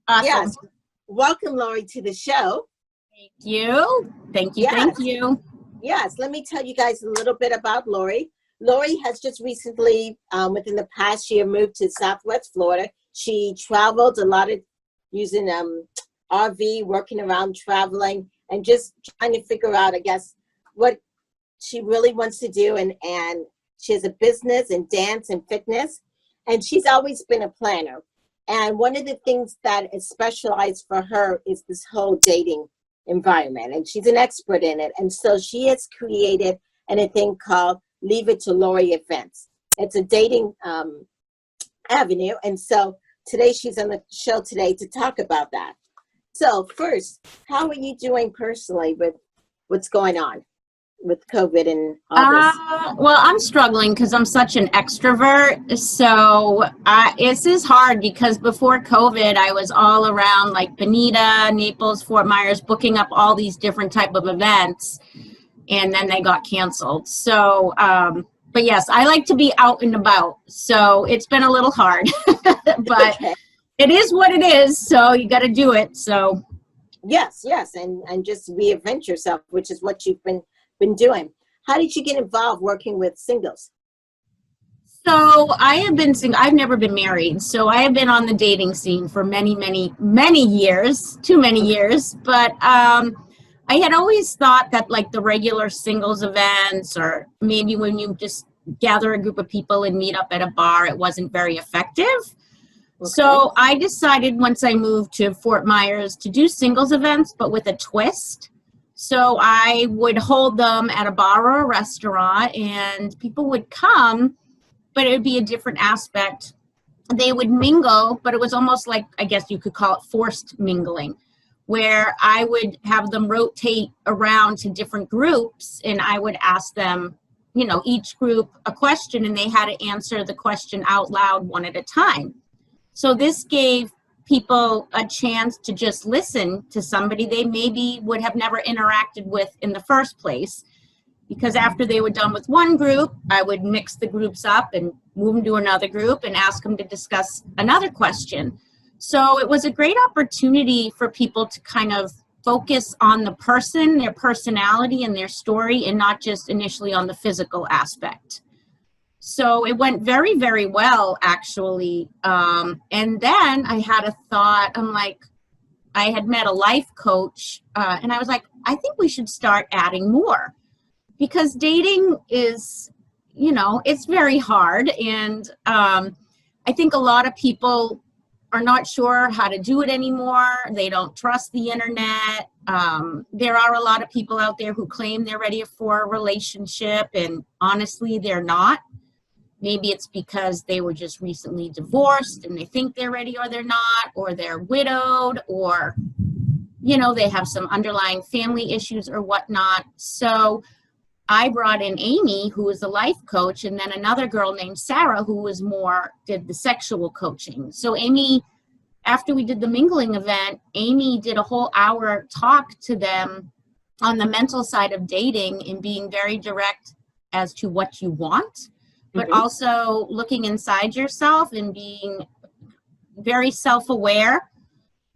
Awesome. Yes. Welcome, Lori, to the show. Thank you. Thank you. Yes. Thank you. Yes. Let me tell you guys a little bit about Lori. Lori has just recently, within the past year, moved to Southwest Florida. She traveled a lot of using RV, working around, traveling, and just trying to figure out, I guess, what she really wants to do. And she has a business in dance and fitness, and she's always been a planner. And one of the things that is specialized for her is this whole dating environment, and she's an expert in it. And so she has created a thing called Leave It to Lori Events. It's a dating avenue. And so today she's on the show today to talk about that. So first, how are you doing personally with what's going on with COVID and all this? Well, I'm struggling because I'm such an extrovert. So this is hard because before COVID, I was all around like Bonita, Naples, Fort Myers, booking up all these different type of events. And then they got canceled. So, but yes, I like to be out and about. So it's been a little hard, but okay. It is what it is. So you got to do it. So yes, and just reinvent yourself, which is what you've been doing. How did you get involved working with singles? So I have been single. I've never been married. So I have been on the dating scene for many, many, many years, too many years. But I had always thought that like the regular singles events, or maybe when you just gather a group of people and meet up at a bar, it wasn't very effective. Okay. So I decided once I moved to Fort Myers to do singles events, but with a twist. So I would hold them at a bar or a restaurant, and people would come, but it would be a different aspect. They would mingle, but it was almost like, I guess you could call it forced mingling, where I would have them rotate around to different groups, and I would ask them, you know, each group a question, and they had to answer the question out loud one at a time. So this gave people a chance to just listen to somebody they maybe would have never interacted with in the first place. Because after they were done with one group, I would mix the groups up and move them to another group and ask them to discuss another question. So it was a great opportunity for people to kind of focus on the person, their personality, and their story, and not just initially on the physical aspect. So it went very, very well, actually. And then I had a thought. I'm like, I had met a life coach, and I was like, I think we should start adding more, because dating is, you know, it's very hard. And I think a lot of people are not sure how to do it anymore. They don't trust the internet. There are a lot of people out there who claim they're ready for a relationship, and honestly, they're not. Maybe it's because they were just recently divorced and they think they're ready, or they're not, or they're widowed, or, you know, they have some underlying family issues or whatnot. So I brought in Amy, who was a life coach, and then another girl named Sarah, who was did the sexual coaching. So Amy, after we did the mingling event, Amy did a whole hour talk to them on the mental side of dating and being very direct as to what you want, but also looking inside yourself and being very self-aware,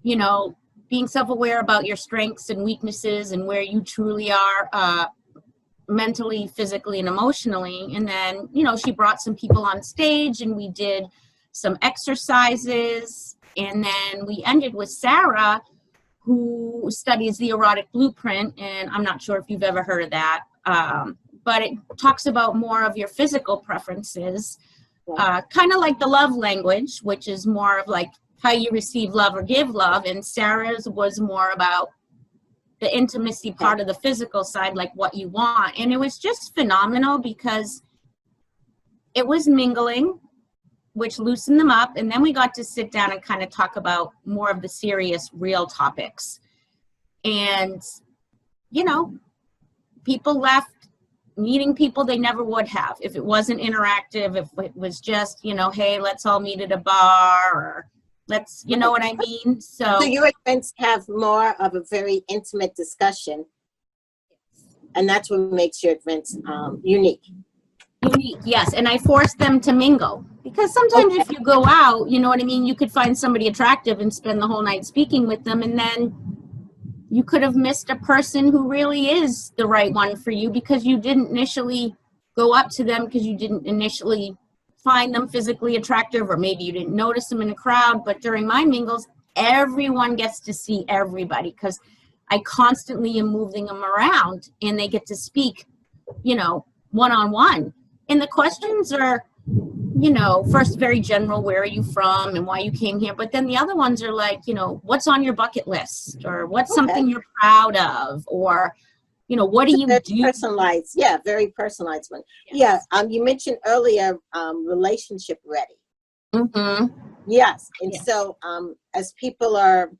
you know, being self-aware about your strengths and weaknesses and where you truly are, mentally, physically, and emotionally. And then, you know, she brought some people on stage and we did some exercises. And then we ended with Sarah, who studies the erotic blueprint. And I'm not sure if you've ever heard of that, but it talks about more of your physical preferences, kind of like the love language, which is more of like how you receive love or give love. And Sarah's was more about the intimacy part of the physical side, like what you want. And it was just phenomenal because it was mingling, which loosened them up. And then we got to sit down and kind of talk about more of the serious, real topics. And, you know, people left meeting people they never would have if it wasn't interactive, if it was just, you know, hey, let's all meet at a bar, or let's, you know what I mean? So your events have more of a very intimate discussion, and that's what makes your events unique. Unique, yes. And I forced them to mingle. Because sometimes if you go out, you know what I mean, you could find somebody attractive and spend the whole night speaking with them, and then you could have missed a person who really is the right one for you because you didn't initially go up to them, because you didn't initially find them physically attractive, or maybe you didn't notice them in a crowd. But during my mingles, everyone gets to see everybody because I constantly am moving them around, and they get to speak, you know, one-on-one. And the questions are, you know, first very general, where are you from and why you came here? But then the other ones are like, you know, what's on your bucket list, or what's something you're proud of, or, you know, what do you do? Personalized, yeah, very personalized one. Yes. Yeah, you mentioned earlier, relationship ready. Mm-hmm. Yes, and so as people are,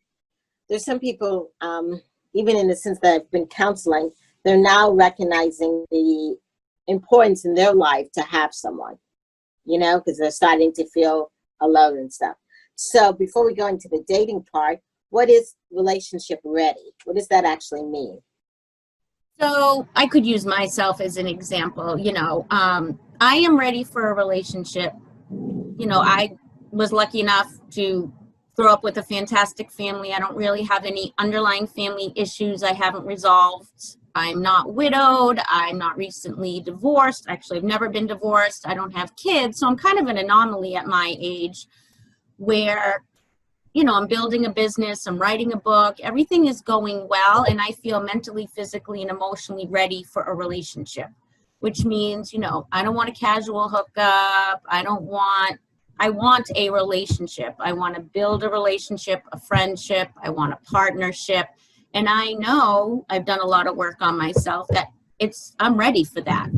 there's some people, even in the sense that I've been counseling, they're now recognizing the importance in their life to have someone, you know, because they're starting to feel alone and stuff. So before we go into the dating part, what is relationship ready? What does that actually mean? So I could use myself as an example. You know, I am ready for a relationship. You know, I was lucky enough to grow up with a fantastic family. I don't really have any underlying family issues I haven't resolved. I'm not widowed. I'm not recently divorced. Actually, I've never been divorced. I don't have kids. So I'm kind of an anomaly at my age where, you know, I'm building a business, I'm writing a book, everything is going well, and I feel mentally, physically, and emotionally ready for a relationship, which means, you know, I don't want a casual hookup. I want a relationship. I want to build a relationship, a friendship. I want a partnership. And I know I've done a lot of work on myself that I'm ready for that.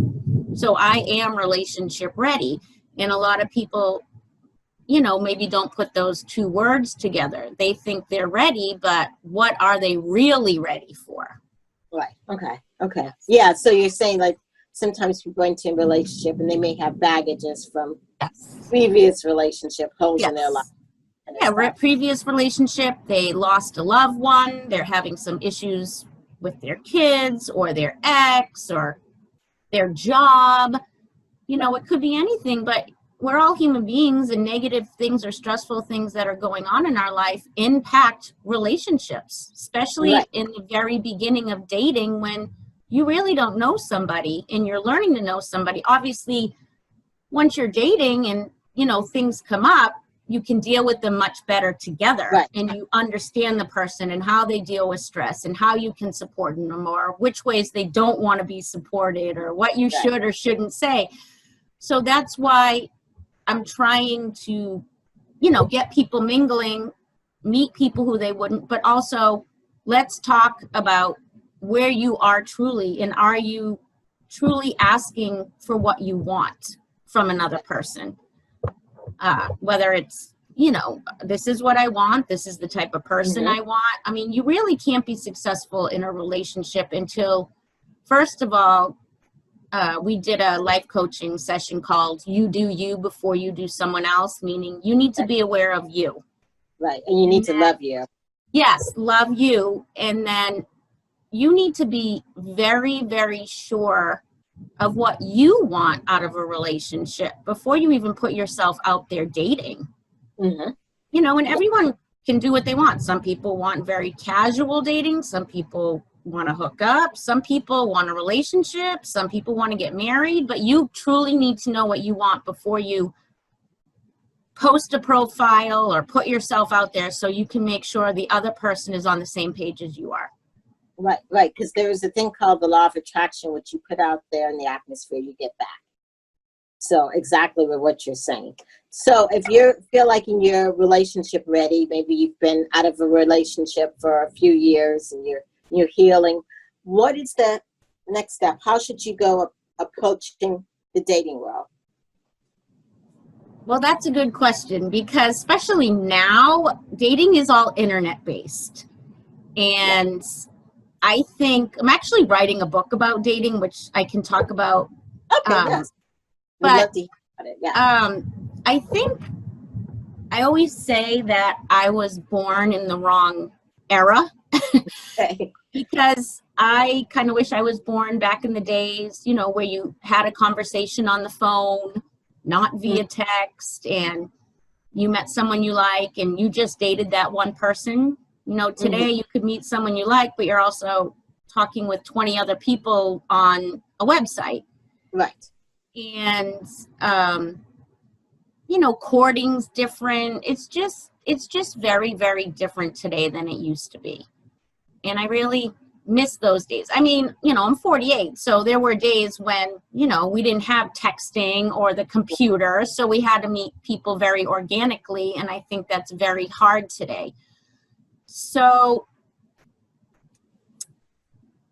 So I am relationship ready. And a lot of people, you know, maybe don't put those two words together. They think they're ready, but what are they really ready for? Right. Okay. Yeah. So you're saying, like, sometimes people go into a relationship and they may have baggages from previous relationship, holes in their life. Yeah, previous relationship, they lost a loved one, they're having some issues with their kids or their ex or their job. You know, it could be anything, but we're all human beings, and negative things or stressful things that are going on in our life impact relationships, especially in the very beginning of dating, when you really don't know somebody and you're learning to know somebody. Obviously, once you're dating and, you know, things come up, you can deal with them much better together, and you understand the person and how they deal with stress and how you can support them, or which ways they don't want to be supported, or what you should or shouldn't say. So that's why I'm trying to, you know, get people mingling, meet people who they wouldn't, but also let's talk about where you are truly, and are you truly asking for what you want from another person? Whether it's, you know, this is what I want, this is the type of person I want. I mean, you really can't be successful in a relationship until, first of all, we did a life coaching session called You Do You Before You Do Someone Else, meaning you need to be aware of you. Right, and you need to love you. Yes, love you. And then you need to be very, very sure of what you want out of a relationship before you even put yourself out there dating. You know, and everyone can do what they want. Some people want very casual dating. Some people want to hook up. Some people want a relationship. Some people want to get married. But you truly need to know what you want before you post a profile or put yourself out there, so you can make sure the other person is on the same page as you are. Right, because there is a thing called the law of attraction, which you put out there in the atmosphere, you get back. So exactly what you're saying. So if you feel like in your relationship ready, maybe you've been out of a relationship for a few years and you're healing, what is the next step? How should you go approaching the dating world? Well, that's a good question, because especially now, dating is all internet based. And I think I'm actually writing a book about dating, which I can talk about. Okay, yes. But love to hear about it. Yeah. I think I always say that I was born in the wrong era. Because I kind of wish I was born back in the days, you know, where you had a conversation on the phone, not via text, and you met someone you like and you just dated that one person. You know, today you could meet someone you like, but you're also talking with 20 other people on a website. Right. And, you know, courting's different. It's just very, very different today than it used to be. And I really miss those days. I mean, you know, I'm 48, so there were days when, you know, we didn't have texting or the computer, so we had to meet people very organically, and I think that's very hard today. So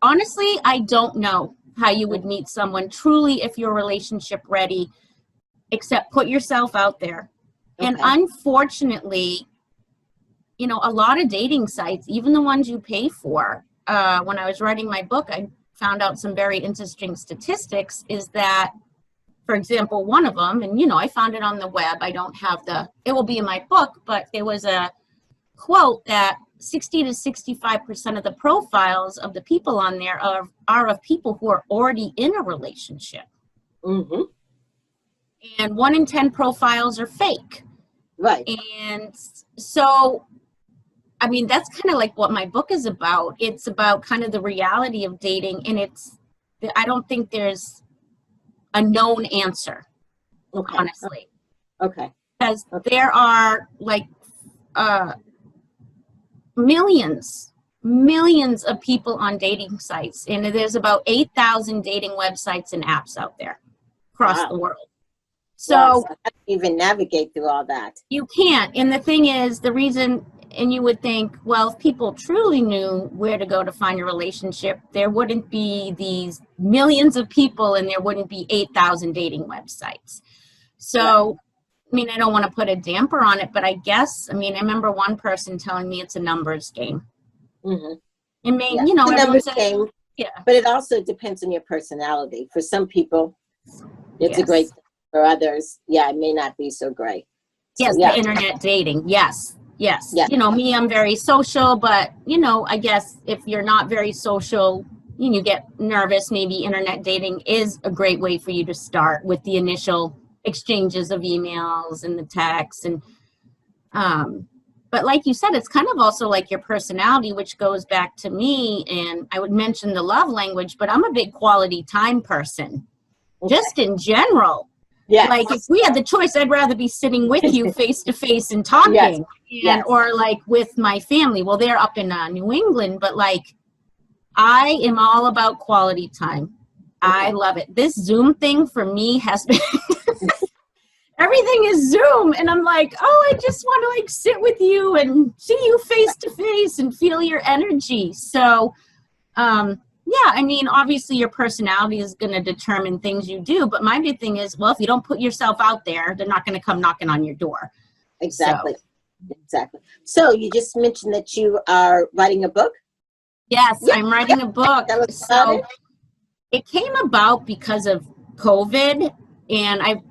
honestly, I don't know how you would meet someone truly if you're relationship ready, except put yourself out there. Okay. And unfortunately, you know, a lot of dating sites, even the ones you pay for, when I was writing my book, I found out some very interesting statistics, is that, for example, one of them, and, you know, I found it on the web. I don't have it will be in my book, but there was a quote that 60 to 65% of the profiles of the people on there are of people who are already in a relationship. Mm-hmm. And 1 in 10 profiles are fake. Right. And so, I mean, that's kind of like what my book is about. It's about kind of the reality of dating, and I don't think there's a known answer, honestly. Okay. Because there are like millions of people on dating sites, and there's about 8,000 dating websites and apps out there across the world. So how do you even navigate through all that? You can't. And the thing is, the reason, and you would think, well, if people truly knew where to go to find a relationship, there wouldn't be these millions of people and there wouldn't be 8,000 dating websites. So, I mean, I don't want to put a damper on it, but I guess, I mean, I remember one person telling me it's a numbers game. Mm-hmm. It may, you know, it's a numbers game, but it also depends on your personality. For some people, it's a great thing. For others, it may not be so great. Yes, the internet dating. Yes. You know, me, I'm very social, but, you know, I guess if you're not very social, you get nervous, maybe internet dating is a great way for you to start with the initial exchanges of emails and the texts. And, but like you said, it's kind of also like your personality, which goes back to me, and I would mention the love language, but I'm a big quality time person, just in general. Yeah. Like if we had the choice, I'd rather be sitting with you face to face and talking, or like with my family. Well, they're up in New England, but like I am all about quality time. I love it. This Zoom thing for me has been everything is Zoom, and I'm like, oh, I just want to like sit with you and see you face to face and feel your energy. So, yeah, I mean, obviously your personality is going to determine things you do, but my big thing is, well, if you don't put yourself out there, they're not going to come knocking on your door. Exactly. So you just mentioned that you are writing a book? Yes, I'm writing a book. So it came about because of COVID, and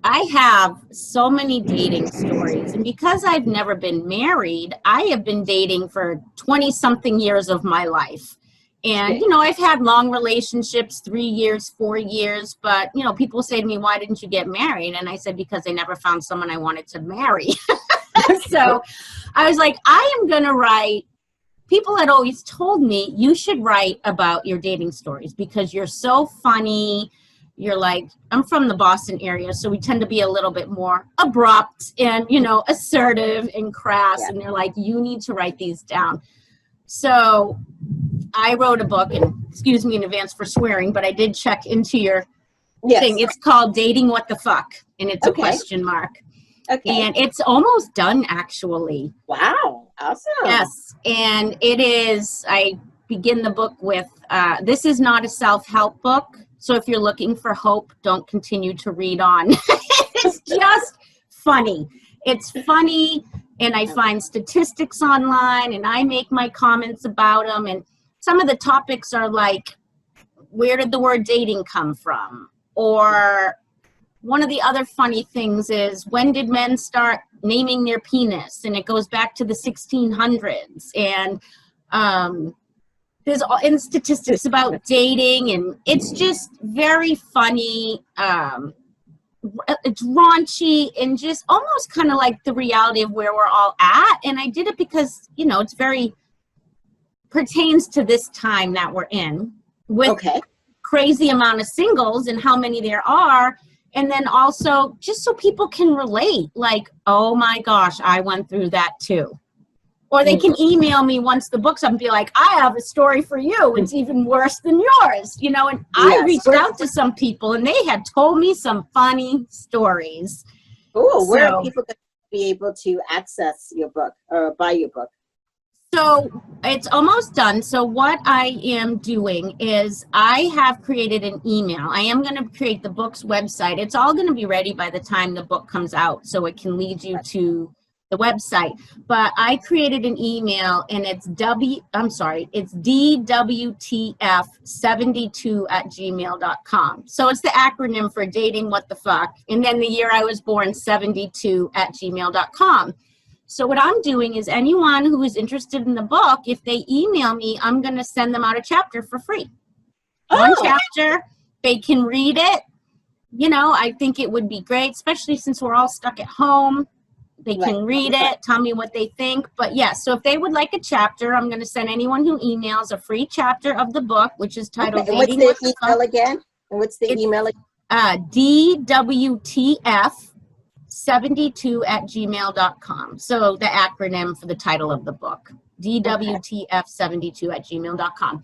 I have so many dating stories, and because I've never been married, I have been dating for 20-something years of my life. And, you know, I've had long relationships, 3 years, 4 years, but, you know, people say to me, why didn't you get married? And I said, because I never found someone I wanted to marry. So I was like, I am going to write. People had always told me, you should write about your dating stories because you're so funny. You're like, I'm from the Boston area, so we tend to be a little bit more abrupt and, you know, assertive and crass. And they're like, you need to write these down. So I wrote a book, and excuse me in advance for swearing, but I did check into your thing. It's called Dating What the Fuck, and it's a question mark. Okay. And it's almost done, actually. Wow. Awesome. Yes. And it is, I begin the book with, this is not a self-help book. So if you're looking for hope, don't continue to read on. It's just funny. It's funny. And I find statistics online and I make my comments about them. And some of the topics are like, where did the word dating come from? Or one of the other funny things is, when did men start naming their penis? And it goes back to the 1600s. And there's in statistics about dating, and it's just very funny it's raunchy and just almost kind of like the reality of where we're all at. And I did it because, you know, it's very pertains to this time that we're in with Okay. crazy amount of singles and how many there are. And then also just so people can relate, like, oh my gosh, I went through that too. Or they can email me once the book's up and be like, I have a story for you. It's even worse than yours, you know. And I reached out to some people and they had told me some funny stories. Oh, where are people going to be able to access your book or buy your book? So it's almost done. So what I am doing is I have created an email. I am going to create the book's website. It's all going to be ready by the time the book comes out, so it can lead you to the website. But I created an email, and it's DWTF72@gmail.com. So it's the acronym for dating what the fuck, and then the year I was born, 72@gmail.com. So what I'm doing is anyone who is interested in the book, if they email me, I'm going to send them out a chapter for free. One chapter, they can read it. You know, I think it would be great, especially since we're all stuck at home. They can read it, tell me what they think. But yes, so if they would like a chapter, I'm going to send anyone who emails a free chapter of the book, which is titled Dating. And what's the email again? And what's the email again? DWTF72@gmail.com. So the acronym for the title of the book, DWTF72@gmail.com.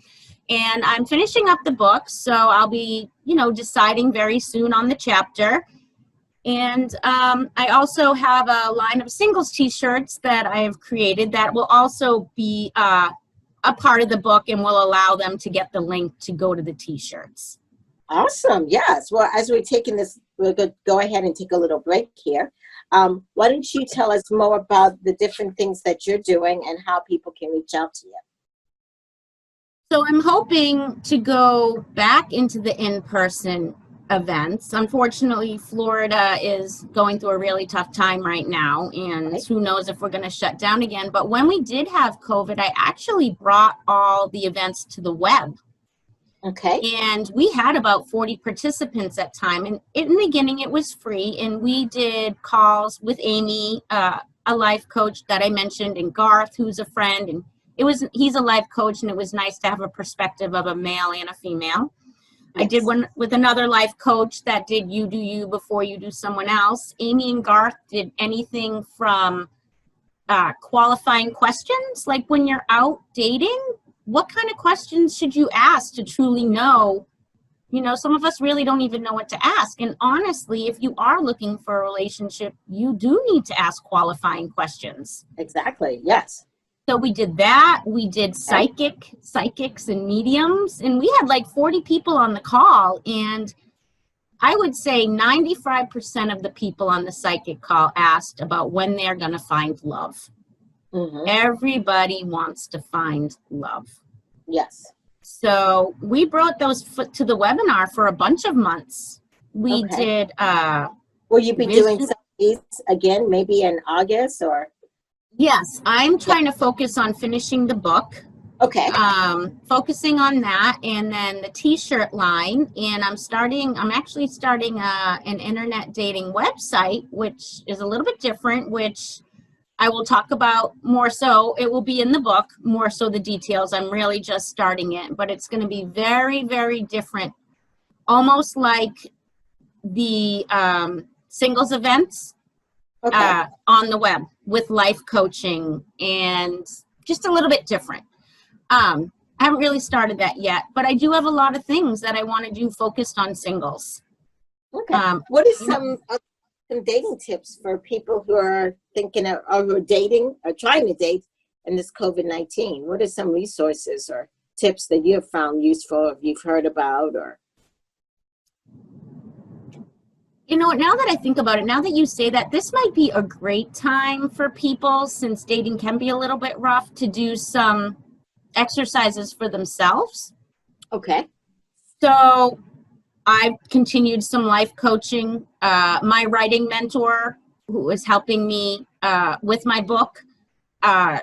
And I'm finishing up the book, so I'll be, you know, deciding very soon on the chapter. And I also have a line of singles t-shirts that I have created that will also be a part of the book and will allow them to get the link to go to the t-shirts. Awesome. Yes. Well, as we're taking this, we're going to go ahead and take a little break here. Why don't you tell us more about the different things that you're doing and how people can reach out to you? So I'm hoping to go back into the in-person events. Unfortunately, Florida is going through a really tough time right now, and who knows if we're going to shut down again. But when we did have COVID, I actually brought all the events to the web. Okay. And we had about 40 participants at time. And in the beginning, it was free. And we did calls with Amy, a life coach that I mentioned, and Garth, who's a friend. And he's a life coach, and it was nice to have a perspective of a male and a female. Yes. I did one with another life coach that did you do you before you do someone else. Amy and Garth did anything from qualifying questions, like when you're out dating, what kind of questions should you ask to truly know? You know, some of us really don't even know what to ask. And honestly, if you are looking for a relationship, you do need to ask qualifying questions. Exactly. Yes. So we did that. We did psychics and mediums, and we had like 40 people on the call. And I would say 95% of the people on the psychic call asked about when they're going to find love. Mm-hmm. Everybody wants to find love. Yes. So we brought those to the webinar for a bunch of months. We did. Will you be doing some of these again, maybe in August or? Yes, I'm trying to focus on finishing the book. Okay. Focusing on that, and then the t-shirt line. And I'm actually starting an internet dating website, which is a little bit different, which I will talk about more so. It will be in the book, more so the details. I'm really just starting it, but it's going to be very, very different. Almost like the singles events on the web with life coaching and just a little bit different. I haven't really started that yet, but I do have a lot of things that I want to do focused on singles. Okay. What is some dating tips for people who are thinking of who are dating or trying to date in this COVID-19? What are some resources or tips that you have found useful, or you've heard about, or? You know, now that I think about it, now that you say that, this might be a great time for people, since dating can be a little bit rough, to do some exercises for themselves. Okay. So I've continued some life coaching. My writing mentor, who is helping me with my book,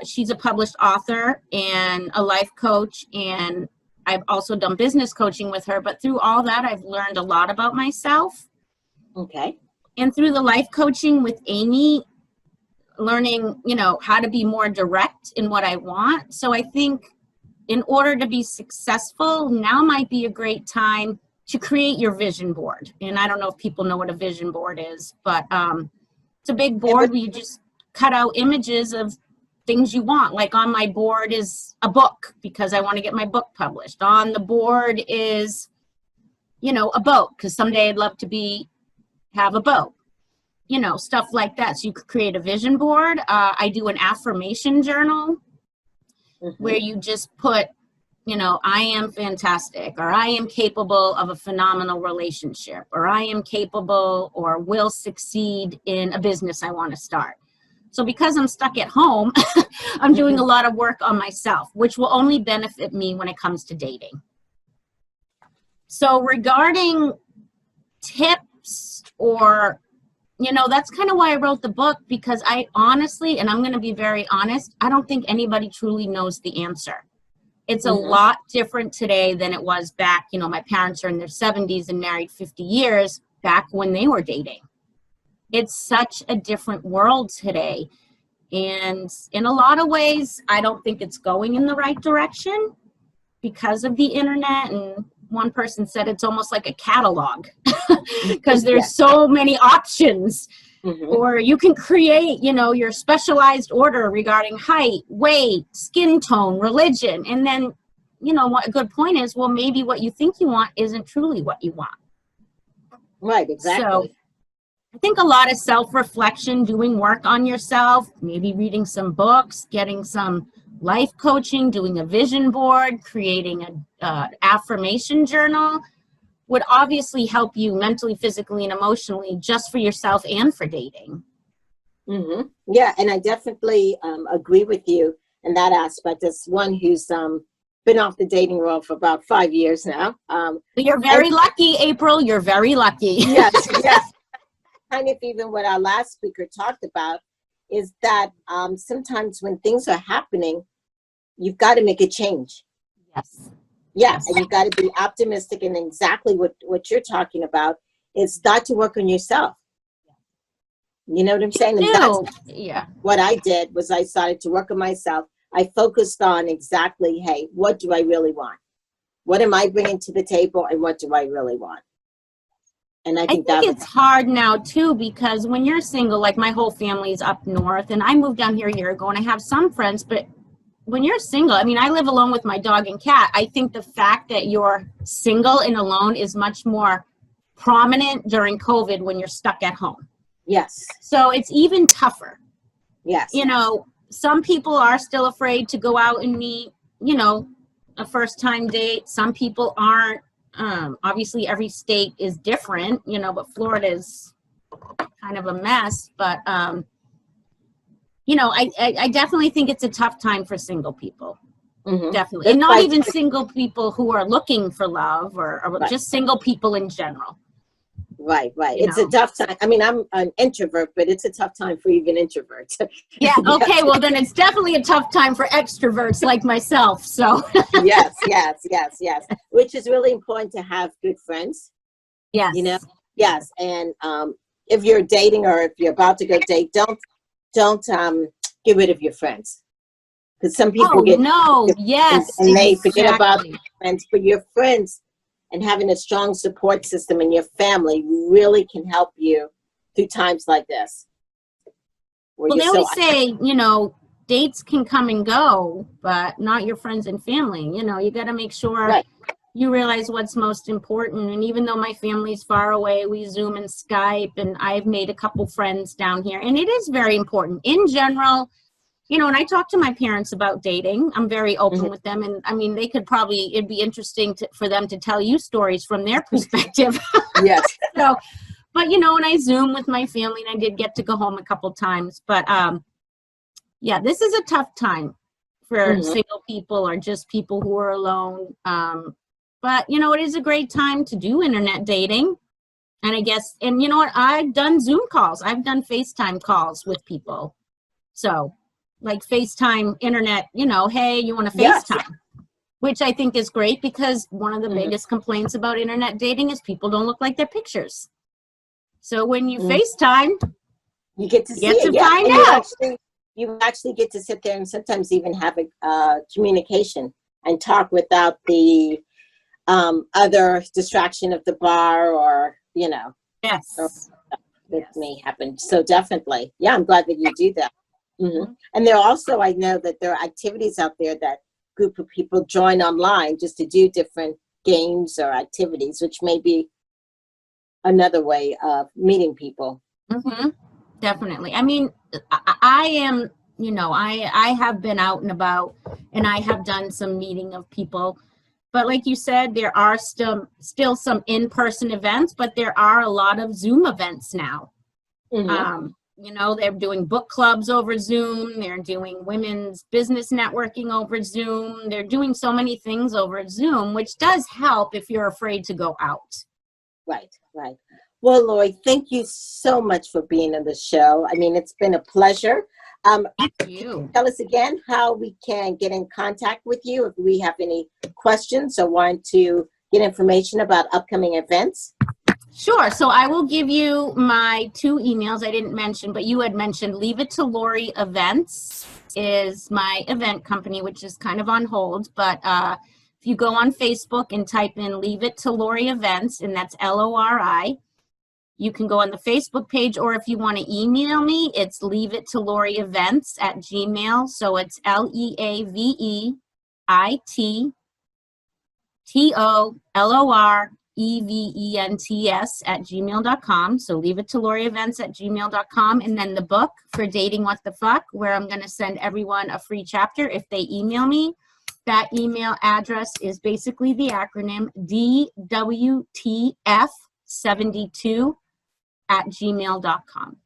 she's a published author and a life coach, and I've also done business coaching with her. But through all that, I've learned a lot about myself. Okay. And through the life coaching with Amy, learning, how to be more direct in what I want. So I think in order to be successful, now might be a great time to create your vision board. And I don't know if people know what a vision board is, but it's a big board where you just cut out images of things you want. Like on my board is a book because I want to get my book published. On the board is, a boat because someday I'd love to have a boat. Stuff like that. So you could create a vision board. I do an affirmation journal where you just put, I am fantastic, or I am capable of a phenomenal relationship, or I am capable or will succeed in a business I want to start. So because I'm stuck at home, I'm doing a lot of work on myself, which will only benefit me when it comes to dating. So regarding tips or that's kind of why I wrote the book, because I honestly, and I'm going to be very honest, I don't think anybody truly knows the answer. It's a lot different today than it was back, my parents are in their 70s and married 50 years back when they were dating. It's such a different world today. And in a lot of ways, I don't think it's going in the right direction because of the internet. And one person said it's almost like a catalog because there's so many options. Or you can create, your specialized order regarding height, weight, skin tone, religion. And then, what a good point is, well, maybe what you think you want isn't truly what you want. Right, exactly. So I think a lot of self-reflection, doing work on yourself, maybe reading some books, getting some life coaching, doing a vision board, creating an affirmation journal would obviously help you mentally, physically, and emotionally just for yourself and for dating. Yeah, and I definitely agree with you in that aspect. As one who's been off the dating world for about 5 years now. You're very lucky, April. You're very lucky. Yes, yes. Kind of even what our last speaker talked about is that sometimes when things are happening, you've got to make a change. Yes. Yeah, and you've got to be optimistic, and exactly what you're talking about is start to work on yourself. You know what I'm saying? And that's what I did was I started to work on myself. I focused on exactly, hey, what do I really want? What am I bringing to the table, and what do I really want? And I think it's hard now too, because when you're single, like my whole family's up north, and I moved down here a year ago, and I have some friends, but when you're single, I mean, I live alone with my dog and cat. I think the fact that you're single and alone is much more prominent during COVID when you're stuck at home. Yes. So it's even tougher. Yes. Some people are still afraid to go out and meet, a first time date. Some people aren't. Obviously, every state is different, but Florida is kind of a mess. But I definitely think it's a tough time for single people. Definitely. And not even single people who are looking for love or just single people in general. Right. It's a tough time. I mean, I'm an introvert, but it's a tough time for even introverts. Yeah. Okay. Well, then it's definitely a tough time for extroverts like myself. So yes. Which is really important to have good friends. Yes. Yes. And if you're dating or if you're about to go date, don't get rid of your friends, because some people and they forget about their friends. But your friends and having a strong support system in your family really can help you through times like this. Well, they always say, dates can come and go, but not your friends and family. You got to make sure you realize what's most important. And even though my family's far away, we Zoom and Skype, and I've made a couple friends down here. And it is very important. In general, and I talk to my parents about dating. I'm very open with them. And I mean, it'd be interesting for them to tell you stories from their perspective. Yes. But, and I Zoom with my family, and I did get to go home a couple times. But, this is a tough time for single people or just people who are alone. But, it is a great time to do internet dating. And I guess, and you know what? I've done Zoom calls. I've done FaceTime calls with people. So, like FaceTime internet, hey, you want to FaceTime? Which I think is great, because one of the biggest complaints about internet dating is people don't look like their pictures. So when you Mm. FaceTime, You get to see you get it, to yeah. find And out. you actually get to sit there and sometimes even have a communication and talk without the other distraction of the bar or, or Yes. that Yes. may happen. So definitely, yeah, I'm glad that you do that. And there are also, I know that there are activities out there that group of people join online just to do different games or activities, which may be another way of meeting people. Mm-hmm. Definitely. I mean, I am, I have been out and about and I have done some meeting of people. But like you said, there are still some in-person events, but there are a lot of Zoom events now. Hmm. They're doing book clubs over Zoom. They're doing women's business networking over Zoom. They're doing so many things over Zoom, which does help if you're afraid to go out. Right, right. Well, Lori, thank you so much for being on the show. I mean, it's been a pleasure. Thank you. Tell us again how we can get in contact with you if we have any questions or want to get information about upcoming events. Sure. So I will give you my 2 emails I didn't mention, but you had mentioned Leave It to Lori Events is my event company, which is kind of on hold. But if you go on Facebook and type in Leave It to Lori Events, and that's Lori, you can go on the Facebook page, or if you want to email me, it's Leave It to Lori Events at Gmail. So it's LeaveitTolorEvents at gmail.com. So Leave It to Lori Events at gmail.com. And then the book for Dating What the Fuck, where I'm going to send everyone a free chapter if they email me. That email address is basically the acronym DWTF72 at gmail.com.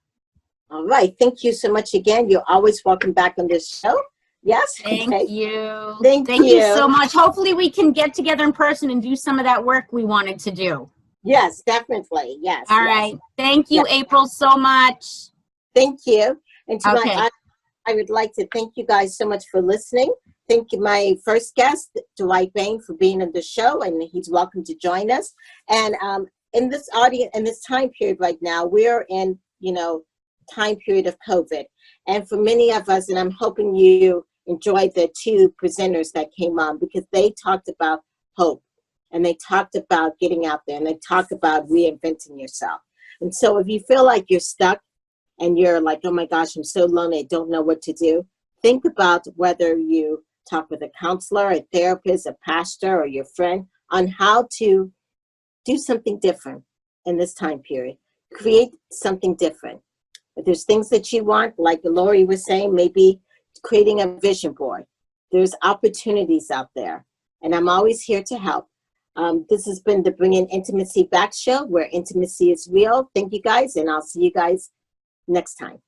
All right. Thank you so much again. You're always welcome back on this show. Yes. Thank Okay. you. Thank you you. so much. Hopefully we can get together in person and do some of that work we wanted to do. Yes, definitely. Yes. All yes. right. Thank you, Yes. April, so much. Thank you. And to Okay. I would like to thank you guys so much for listening. Thank you, my first guest, Dwight Bain, for being on the show, and he's welcome to join us. And in this audience, in this time period right now, we're in, time period of COVID. And for many of us, and I'm hoping you enjoyed the 2 presenters that came on, because they talked about hope, and they talked about getting out there, and they talked about reinventing yourself. And so if you feel like you're stuck, and you're like, oh my gosh, I'm so lonely, I don't know what to do, think about whether you talk with a counselor, a therapist, a pastor, or your friend on how to do something different in this time period. Create something different. If there's things that you want, like Lori was saying, maybe creating a vision board. There's opportunities out there, and I'm always here to help. This has been the Bringing Intimacy Back show, where intimacy is real. Thank you guys, and I'll see you guys next time.